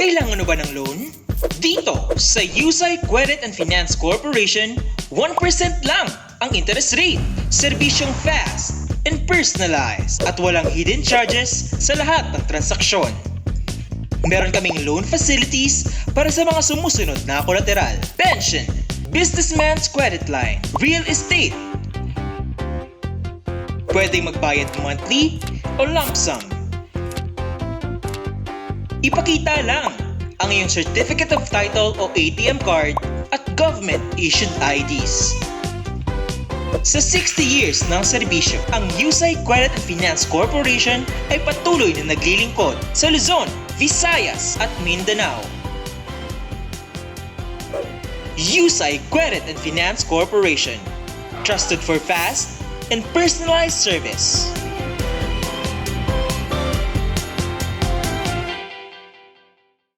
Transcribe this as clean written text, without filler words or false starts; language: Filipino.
Kailangan mo ba ng loan? Dito sa Yusay Credit and Finance Corporation, 1% lang ang interest rate. Serbisyong fast and personalized at walang hidden charges sa lahat ng transaksyon. Meron kaming loan facilities para sa mga sumusunod na kolateral: pension, businessman's credit line, real estate. Pwedeng magbayad monthly o lump sum. Ipakita lang ang iyong Certificate of Title o ATM card at government-issued IDs. Sa 60 years ng serbisyo, ang Yusay Credit and Finance Corporation ay patuloy na naglilingkod sa Luzon, Visayas at Mindanao. Yusay Credit and Finance Corporation, trusted for fast and personalized service.